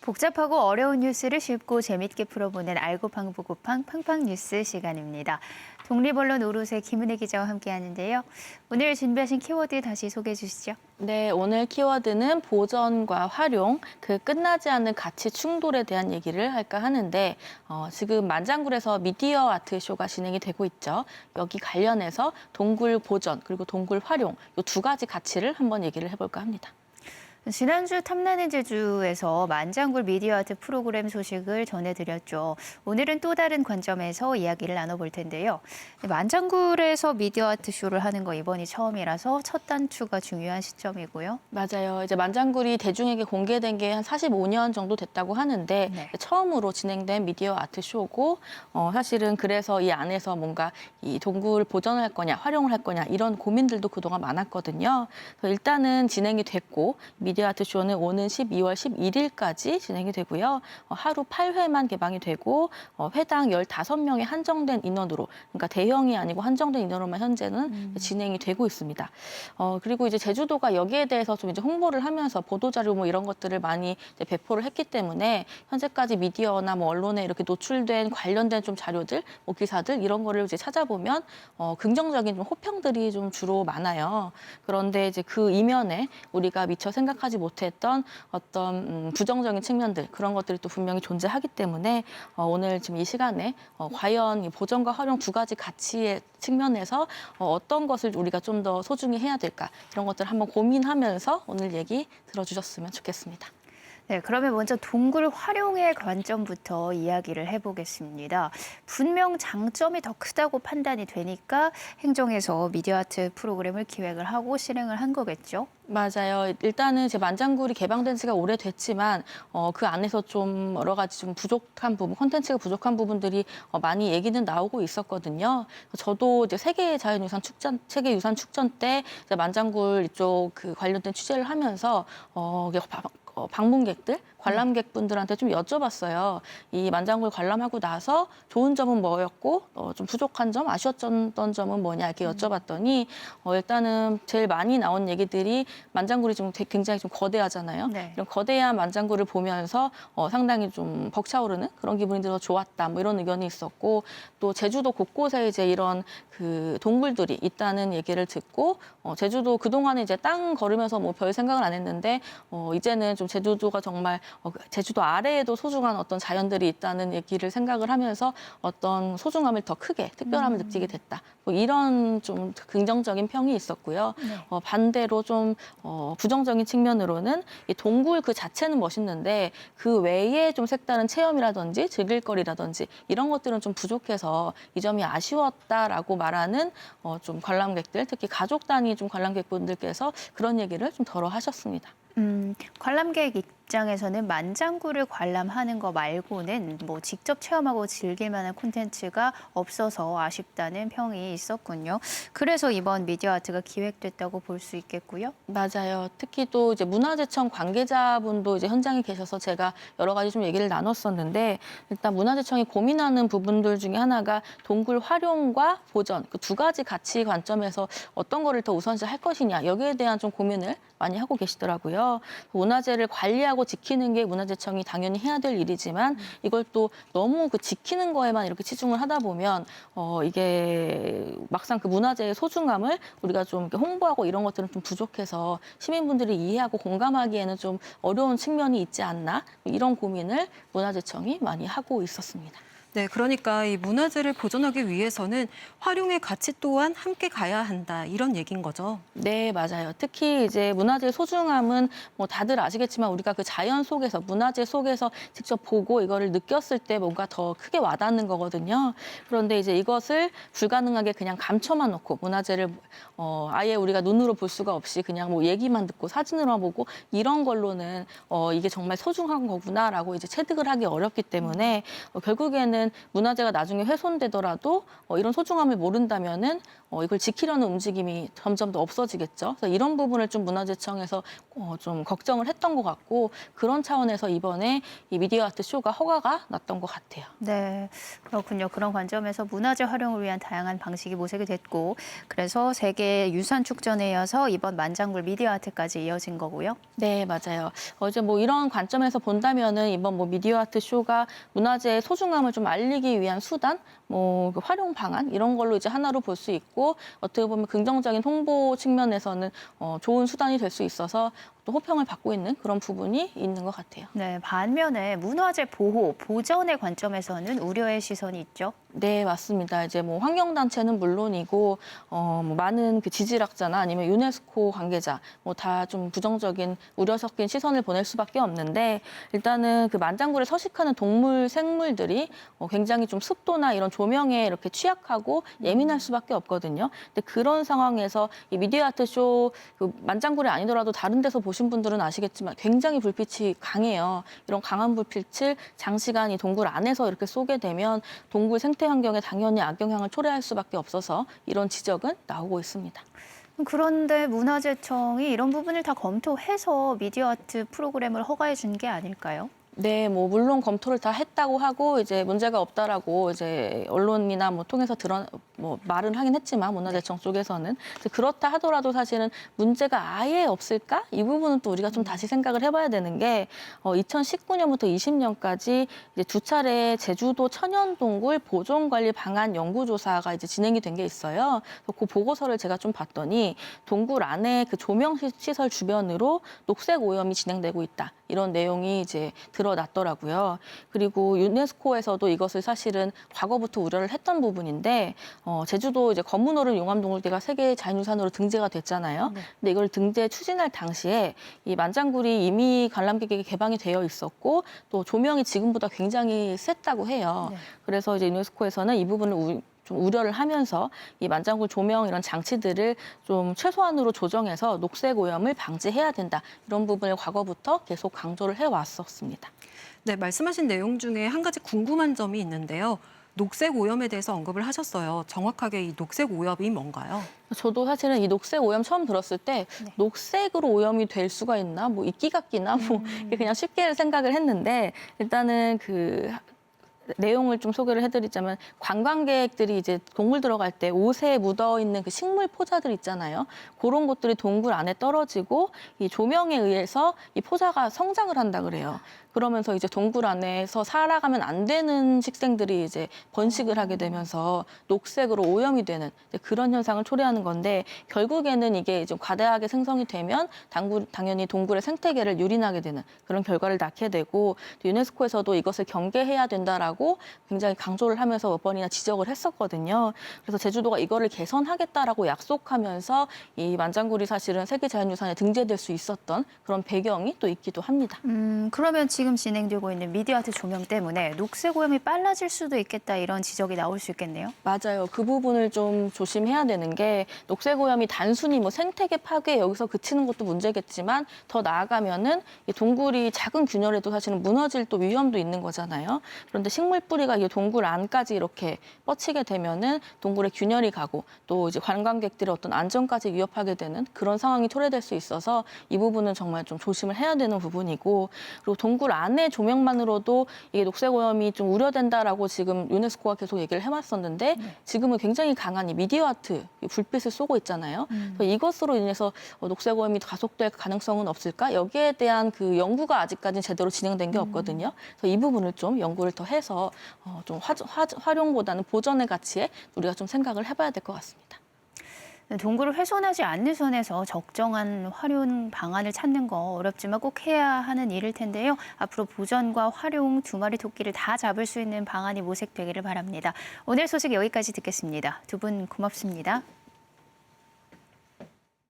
복잡하고 어려운 뉴스를 쉽고 재밌게 풀어보는 알고팡보고팡 팡팡뉴스 시간입니다. 독립언론 오롯의 김은혜 기자와 함께하는데요. 오늘 준비하신 키워드 다시 소개해 주시죠. 네, 오늘 키워드는 보전과 활용, 그 끝나지 않는 가치 충돌에 대한 얘기를 할까 하는데 지금 만장굴에서 미디어 아트 쇼가 진행이 되고 있죠. 여기 관련해서 동굴 보전 그리고 동굴 활용 이 두 가지 가치를 한번 얘기를 해볼까 합니다. 지난주 탐나는 제주에서 만장굴 미디어 아트 프로그램 소식을 전해드렸죠. 오늘은 또 다른 관점에서 이야기를 나눠볼 텐데요. 만장굴에서 미디어 아트 쇼를 하는 거 이번이 처음이라서 첫 단추가 중요한 시점이고요. 맞아요. 이제 만장굴이 대중에게 공개된 게 한 45년 정도 됐다고 하는데 네. 처음으로 진행된 미디어 아트 쇼고 사실은 그래서 이 안에서 뭔가 이 동굴 보전을 할 거냐, 활용을 할 거냐 이런 고민들도 그동안 많았거든요. 그래서 일단은 진행이 됐고 미디어 아트 쇼는 오는 12월 11일까지 진행이 되고요. 하루 8회만 개방이 되고 회당 15명에 한정된 인원으로 그러니까 대형이 아니고 한정된 인원으로만 현재는 진행이 되고 있습니다. 그리고 이제 제주도가 여기에 대해서 좀 이제 홍보를 하면서 보도자료 뭐 이런 것들을 많이 이제 배포를 했기 때문에 현재까지 미디어나 뭐 언론에 이렇게 노출된 관련된 좀 자료들, 뭐 기사들 이런 거를 이제 찾아보면 긍정적인 좀 호평들이 좀 주로 많아요. 그런데 이제 그 이면에 우리가 미처 생각하지 못했던 어떤 부정적인 측면들 그런 것들이 또 분명히 존재하기 때문에 오늘 지금 이 시간에 과연 이 보전과 활용 두 가지 가치의 측면에서 어떤 것을 우리가 좀 더 소중히 해야 될까 이런 것들을 한번 고민하면서 오늘 얘기 들어주셨으면 좋겠습니다. 네, 그러면 먼저 동굴 활용의 관점부터 이야기를 해보겠습니다. 분명 장점이 더 크다고 판단이 되니까 행정에서 미디어 아트 프로그램을 기획을 하고 실행을 한 거겠죠? 맞아요. 일단은 이제 만장굴이 개방된 지가 오래됐지만 그 안에서 좀 여러 가지 좀 부족한 부분, 콘텐츠가 부족한 부분들이 많이 얘기는 나오고 있었거든요. 저도 이제 세계 유산 축전 때 이제 만장굴 이쪽 그 관련된 취재를 하면서 이게 방문객들, 관람객분들한테 좀 여쭤봤어요. 이 만장굴 관람하고 나서 좋은 점은 뭐였고 좀 부족한 점, 아쉬웠던 점은 뭐냐 이렇게 여쭤봤더니 일단은 제일 많이 나온 얘기들이 만장굴이 좀 굉장히 좀 거대하잖아요. 네. 이런 거대한 만장굴을 보면서 상당히 좀 벅차오르는 그런 기분이 들어서 좋았다. 뭐 이런 의견이 있었고 또 제주도 곳곳에 이제 이런 그 동굴들이 있다는 얘기를 듣고 제주도 그동안에 이제 땅 걸으면서 뭐 별 생각을 안 했는데 이제는 좀 제주도가 정말 제주도 아래에도 소중한 어떤 자연들이 있다는 얘기를 생각을 하면서 어떤 소중함을 더 크게 특별함을 느끼게 됐다. 뭐 이런 좀 긍정적인 평이 있었고요. 네. 반대로 좀 부정적인 측면으로는 이 동굴 그 자체는 멋있는데 그 외에 좀 색다른 체험이라든지 즐길 거리라든지 이런 것들은 좀 부족해서 이 점이 아쉬웠다라고 말하는 좀 관람객들, 특히 가족 단위 좀 관람객분들께서 그런 얘기를 좀 덜어 하셨습니다. 관람객 입장에서는 만장굴을 관람하는 거 말고는 뭐 직접 체험하고 즐길 만한 콘텐츠가 없어서 아쉽다는 평이 있었군요. 그래서 이번 미디어 아트가 기획됐다고 볼 수 있겠고요. 맞아요. 특히 또 이제 문화재청 관계자분도 이제 현장에 계셔서 제가 여러 가지 좀 얘기를 나눴었는데 일단 문화재청이 고민하는 부분들 중에 하나가 동굴 활용과 보전 그 두 가지 가치 관점에서 어떤 거를 더 우선시 할 것이냐 여기에 대한 좀 고민을 많이 하고 계시더라고요. 문화재를 관리하고 지키는 게 문화재청이 당연히 해야 될 일이지만 이걸 또 너무 그 지키는 거에만 이렇게 치중을 하다 보면 이게 막상 그 문화재의 소중함을 우리가 좀 이렇게 홍보하고 이런 것들은 좀 부족해서 시민분들이 이해하고 공감하기에는 좀 어려운 측면이 있지 않나 이런 고민을 문화재청이 많이 하고 있었습니다. 네, 그러니까 이 문화재를 보존하기 위해서는 활용의 가치 또한 함께 가야 한다 이런 얘기인 거죠. 네, 맞아요. 특히 이제 문화재의 소중함은 뭐 다들 아시겠지만 우리가 그 자연 속에서 문화재 속에서 직접 보고 이거를 느꼈을 때 뭔가 더 크게 와닿는 거거든요. 그런데 이제 이것을 불가능하게 그냥 감춰만 놓고 문화재를 아예 우리가 눈으로 볼 수가 없이 그냥 뭐 얘기만 듣고 사진으로만 보고 이런 걸로는 이게 정말 소중한 거구나라고 이제 체득을 하기 어렵기 때문에 결국에는 일단은 문화재가 나중에 훼손되더라도 이런 소중함을 모른다면은 이걸 지키려는 움직임이 점점 더 없어지겠죠. 그래서 이런 부분을 좀 문화재청에서 좀 걱정을 했던 것 같고 그런 차원에서 이번에 이 미디어 아트 쇼가 허가가 났던 것 같아요. 네, 그렇군요. 그런 관점에서 문화재 활용을 위한 다양한 방식이 모색이 됐고 그래서 세계 유산 축전에 이어서 이번 만장굴 미디어 아트까지 이어진 거고요. 네, 맞아요. 이제 뭐 이런 관점에서 본다면은 이번 뭐 미디어 아트 쇼가 문화재의 소중함을 좀 알리기 위한 수단, 그 활용 방안 이런 걸로 이제 하나로 볼 수 있고 어떻게 보면 긍정적인 홍보 측면에서는 좋은 수단이 될 수 있어서 또 호평을 받고 있는 그런 부분이 있는 것 같아요. 네, 반면에 문화재 보호, 보전의 관점에서는 우려의 시선이 있죠. 네, 맞습니다. 이제 뭐 환경단체는 물론이고, 뭐 많은 그 지질학자나 아니면 유네스코 관계자, 뭐 다 좀 부정적인 우려 섞인 시선을 보낼 수밖에 없는데, 일단은 그 만장굴에 서식하는 동물, 생물들이 굉장히 좀 습도나 이런 조명에 이렇게 취약하고 예민할 수밖에 없거든요. 근데 그런 상황에서 이 미디어 아트 쇼 그 만장굴이 아니더라도 다른 데서 보신 분들은 아시겠지만 굉장히 불빛이 강해요. 이런 강한 불빛을 장시간 이 동굴 안에서 이렇게 쏘게 되면 동굴 생태 환경에 당연히 악영향을 초래할 수밖에 없어서 이런 지적은 나오고 있습니다. 그런데 문화재청이 이런 부분을 다 검토해서 미디어 아트 프로그램을 허가해 준 게 아닐까요? 네, 뭐 물론 검토를 다 했다고 하고 이제 문제가 없다라고 이제 언론이나 뭐 통해서 말은 하긴 했지만 문화재청 쪽에서는 그렇다 하더라도 사실은 문제가 아예 없을까? 이 부분은 또 우리가 좀 다시 생각을 해봐야 되는 게 2019년부터 20년까지 이제 두 차례 제주도 천연동굴 보존관리 방안 연구조사가 이제 진행이 된 게 있어요. 그 보고서를 제가 좀 봤더니 동굴 안에 그 조명 시설 주변으로 녹색 오염이 진행되고 있다. 이런 내용이 이제 드러났더라고요. 그리고 유네스코에서도 이것을 사실은 과거부터 우려를 했던 부분인데 제주도 이제 검은오름 용암동굴대가 세계 자연유산으로 등재가 됐잖아요. 네. 근데 이걸 등재 추진할 당시에 이 만장굴이 이미 관람객에게 개방이 되어 있었고 또 조명이 지금보다 굉장히 셌다고 해요. 네. 그래서 이제 유네스코에서는 이 부분을 좀 우려를 하면서 이 만장굴 조명 이런 장치들을 좀 최소한으로 조정해서 녹색 오염을 방지해야 된다. 이런 부분을 과거부터 계속 강조를 해왔었습니다. 네, 말씀하신 내용 중에 한 가지 궁금한 점이 있는데요. 녹색 오염에 대해서 언급을 하셨어요. 정확하게 이 녹색 오염이 뭔가요? 저도 사실은 이 녹색 오염 처음 들었을 때 네. 녹색으로 오염이 될 수가 있나? 뭐 이끼가 끼나? 뭐 그냥 쉽게 생각을 했는데 일단은 그 내용을 좀 소개를 해드리자면 관광객들이 이제 동굴 들어갈 때 옷에 묻어 있는 그 식물 포자들 있잖아요. 그런 것들이 동굴 안에 떨어지고 이 조명에 의해서 이 포자가 성장을 한다 그래요. 그러면서 이제 동굴 안에서 살아가면 안 되는 식생들이 이제 번식을 하게 되면서 녹색으로 오염이 되는 그런 현상을 초래하는 건데 결국에는 이게 좀 과다하게 생성이 되면 당연히 동굴의 생태계를 유린하게 되는 그런 결과를 낳게 되고 유네스코에서도 이것을 경계해야 된다라고 굉장히 강조를 하면서 몇 번이나 지적을 했었거든요. 그래서 제주도가 이거를 개선하겠다라고 약속하면서 이 만장굴이 사실은 세계자연유산에 등재될 수 있었던 그런 배경이 또 있기도 합니다. 그러면 지금 진행되고 있는 미디어 아트 조명 때문에 녹색 오염이 빨라질 수도 있겠다 이런 지적이 나올 수 있겠네요. 맞아요. 그 부분을 좀 조심해야 되는 게 녹색 오염이 단순히 뭐 생태계 파괴 여기서 그치는 것도 문제겠지만 더 나아가면은 이 동굴이 작은 균열에도 사실은 무너질 또 위험도 있는 거잖아요. 그런데 식물 뿌리가 이 동굴 안까지 이렇게 뻗치게 되면은 동굴에 균열이 가고 또 이제 관광객들의 어떤 안전까지 위협하게 되는 그런 상황이 초래될 수 있어서 이 부분은 정말 좀 조심을 해야 되는 부분이고 그리고 동굴 안에 조명만으로도 이게 녹색 오염이 좀 우려된다라고 지금 유네스코가 계속 얘기를 해왔었는데 지금은 굉장히 강한 이 미디어 아트 불빛을 쏘고 있잖아요. 그래서 이것으로 인해서 녹색 오염이 가속될 가능성은 없을까? 여기에 대한 그 연구가 아직까지는 제대로 진행된 게 없거든요. 그래서 이 부분을 좀 연구를 더 해서 좀 활용보다는 보전의 가치에 우리가 좀 생각을 해봐야 될 것 같습니다. 동굴을 훼손하지 않는 선에서 적정한 활용 방안을 찾는 거 어렵지만 꼭 해야 하는 일일 텐데요. 앞으로 보전과 활용 두 마리 토끼를 다 잡을 수 있는 방안이 모색되기를 바랍니다. 오늘 소식 여기까지 듣겠습니다. 두 분 고맙습니다.